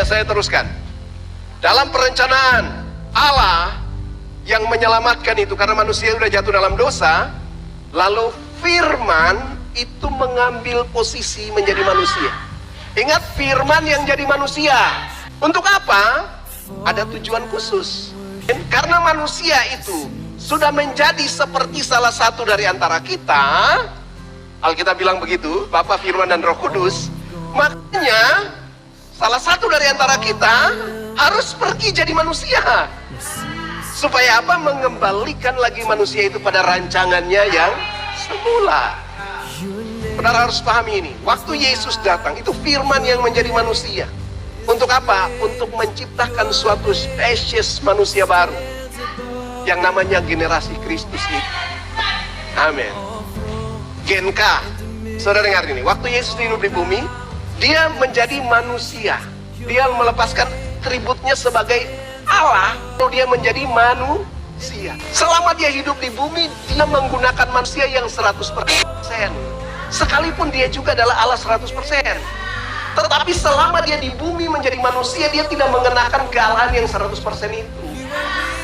saya teruskan. Dalam perencanaan Allah yang menyelamatkan itu, karena manusia sudah jatuh dalam dosa, lalu firman itu mengambil posisi menjadi manusia. Ingat, firman yang jadi manusia. Untuk apa? Ada tujuan khusus. Karena manusia itu sudah menjadi seperti salah satu dari antara kita, Alkitab bilang begitu, Bapa, Firman, dan Roh Kudus. Makanya salah satu dari antara kita harus pergi jadi manusia. Supaya apa? Mengembalikan lagi manusia itu pada rancangannya yang semula. Saudara harus pahami ini. Waktu Yesus datang, itu firman yang menjadi manusia. Untuk apa? Untuk menciptakan suatu spesies manusia baru yang namanya generasi Kristus itu. Amin. Gen K. Saudara dengar ini. Waktu Yesus hidup di bumi, dia menjadi manusia. Dia melepaskan atributnya sebagai Allah, lalu dia menjadi manusia. Selama dia hidup di bumi, dia menggunakan manusia yang 100%. Sekalipun dia juga adalah Allah 100%. Tetapi selama dia di bumi menjadi manusia, dia tidak mengenakan kealahan yang 100% itu.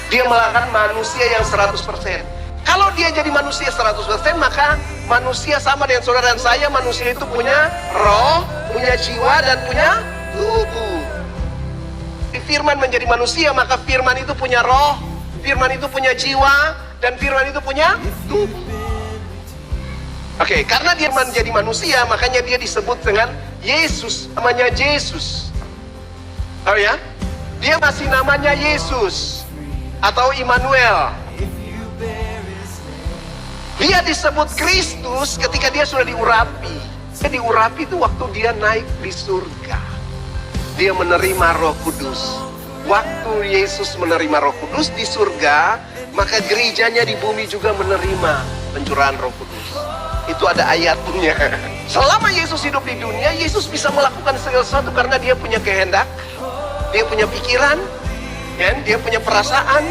Dia melakukan manusia yang 100%. Kalau dia jadi manusia 100%, maka manusia sama dengan saudara dan saya. Manusia itu punya roh, punya jiwa, dan punya tubuh. Firman menjadi manusia, maka firman itu punya roh, firman itu punya jiwa, dan firman itu punya tubuh. Oke, karena dia menjadi manusia, makanya dia disebut dengan Yesus. Namanya Yesus. Tahu ya? Dia masih namanya Yesus atau Immanuel. Dia disebut Kristus ketika dia sudah diurapi. Dia diurapi itu waktu dia naik di surga. Dia menerima Roh Kudus. Waktu Yesus menerima Roh Kudus di surga, maka gerejanya di bumi juga menerima pencurahan Roh Kudus. Itu ada ayatnya. Selama Yesus hidup di dunia, Yesus bisa melakukan segala sesuatu karena dia punya kehendak, dia punya pikiran, kan? Dia punya perasaan.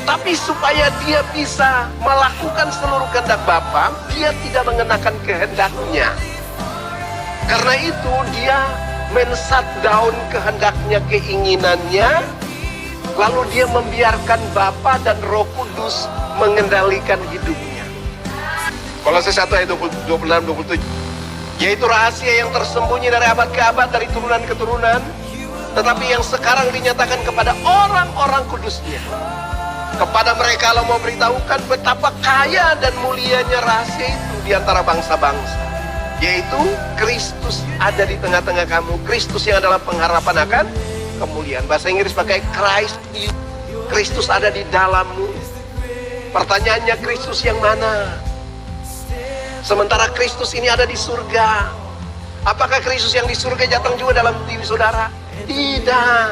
Tapi supaya dia bisa melakukan seluruh kehendak Bapa, dia tidak mengenakan kehendaknya. Karena itu dia men-shutdown kehendaknya, keinginannya, lalu dia membiarkan Bapa dan Roh Kudus mengendalikan hidupnya. Kolose 1 ayat 26-27. Yaitu rahasia yang tersembunyi dari abad ke abad, dari turunan ke turunan, tetapi yang sekarang dinyatakan kepada orang-orang kudusnya. Kepada mereka Allah mau beritahukan betapa kaya dan mulianya rahasia itu di antara bangsa-bangsa, yaitu Kristus ada di tengah-tengah kamu. Kristus yang adalah pengharapan akan kemuliaan. Bahasa Inggris pakai Christ in you. Kristus ada di dalammu. Pertanyaannya, Kristus yang mana? Sementara Kristus ini ada di surga. Apakah Kristus yang di surga datang juga dalam diri saudara? Tidak.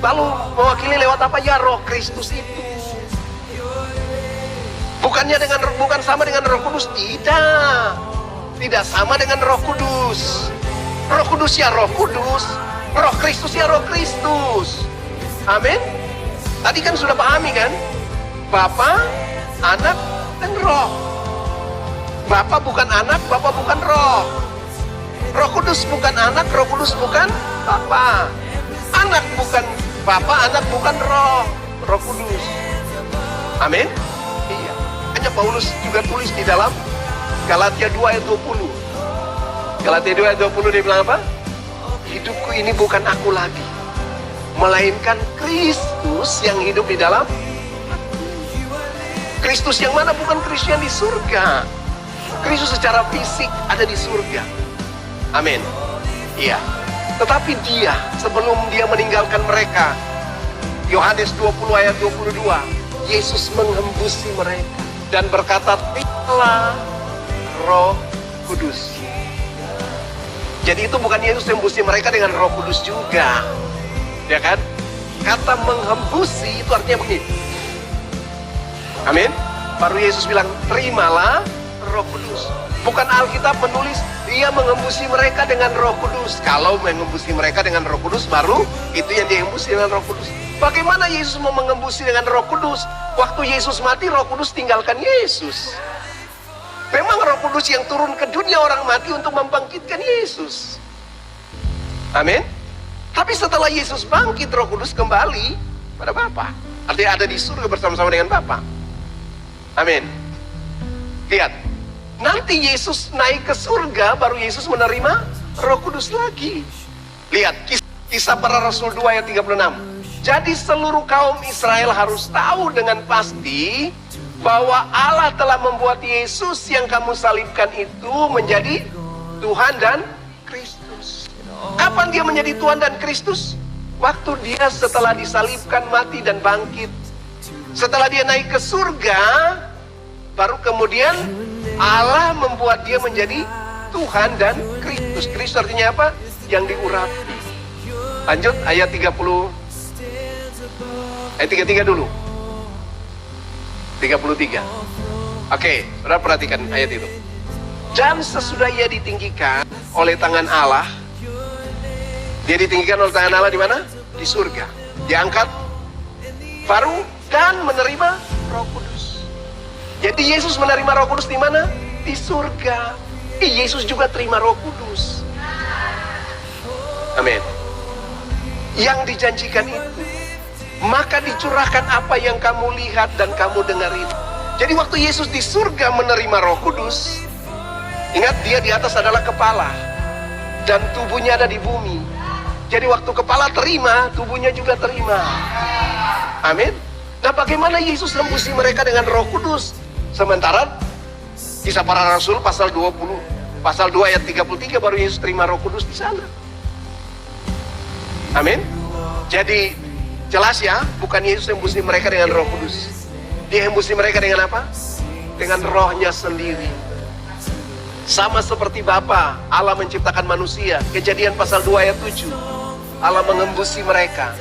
Lalu mewakili lewat apa? Ya, Roh Kristus itu. Bukan sama dengan Roh Kudus. Tidak sama dengan Roh Kudus. Roh Kudus ya Roh Kudus, Roh Kristus ya Roh Kristus. Amin. Tadi kan sudah pahami kan? Bapa, Anak, dan Roh. Bapa bukan anak, Bapa bukan roh. Roh Kudus bukan anak, Roh Kudus bukan Bapa. Anak bukan Bapa, Anak bukan roh. Roh Kudus. Amin. Iya. Hanya Paulus juga tulis di dalam Galatia 2 ayat 20. Galatia 2 ayat 20 dia bilang apa? Hidupku ini bukan aku lagi, melainkan Kristus yang hidup di dalam. Kristus yang mana? Bukan Kristus yang di surga. Kristus secara fisik ada di surga. Amin. Iya. Tetapi dia, sebelum dia meninggalkan mereka, Yohanes 20 ayat 22, Yesus menghembusi mereka dan berkata, "Terimalah Roh Kudus." Jadi itu bukan Yesus menghembusi mereka dengan Roh Kudus juga, ya kan? Kata menghembusi itu artinya begini. Amin. Baru Yesus bilang, "Terimalah Roh Kudus." Bukan Alkitab menulis dia menghembusi mereka dengan Roh Kudus. Kalau menghembusi mereka dengan Roh Kudus, baru itu yang dihembusi dengan Roh Kudus. Bagaimana Yesus mau menghembusi dengan Roh Kudus? Waktu Yesus mati, Roh Kudus tinggalkan Yesus. Memang Roh Kudus yang turun ke dunia orang mati untuk membangkitkan Yesus. Amin. Tapi setelah Yesus bangkit, Roh Kudus kembali pada Bapa. Artinya ada di surga bersama-sama dengan Bapa. Amin. Lihat, nanti Yesus naik ke surga, baru Yesus menerima Roh Kudus lagi. Lihat, Kisah Para Rasul 2 ayat 36. Jadi seluruh kaum Israel harus tahu dengan pasti bahwa Allah telah membuat Yesus yang kamu salibkan itu menjadi Tuhan dan Kristus. Kapan dia menjadi Tuhan dan Kristus? Waktu dia setelah disalibkan, mati dan bangkit. Setelah dia naik ke surga, baru kemudian Allah membuat dia menjadi Tuhan dan Kristus. Kristus artinya apa? Yang diurapi. Lanjut ayat 30. Ayat 33 dulu. 33. Oke, saudara perhatikan ayat itu. Dan sesudah ia ditinggikan oleh tangan Allah. Dia ditinggikan oleh tangan Allah di mana? Di surga. Diangkat baru dan menerima Roh Kudus. Jadi Yesus menerima Roh Kudus di mana? Di surga. Yesus juga terima Roh Kudus. Amin. Yang dijanjikan itu, maka dicurahkan apa yang kamu lihat dan kamu dengar itu. Jadi waktu Yesus di surga menerima Roh Kudus, ingat dia di atas adalah kepala dan tubuhnya ada di bumi. Jadi waktu kepala terima, tubuhnya juga terima. Amin. Nah, bagaimana Yesus nembusi mereka dengan Roh Kudus? Sementara Kisah Para Rasul pasal 20, pasal 2 ayat 33 baru Yesus terima Roh Kudus di sana. Amin. Jadi jelas ya, bukan Yesus yang hembusi mereka dengan Roh Kudus. Dia hembusi mereka dengan apa? Dengan Rohnya sendiri. Sama seperti Bapa, Allah menciptakan manusia. Kejadian pasal 2 ayat 7. Allah mengembusi mereka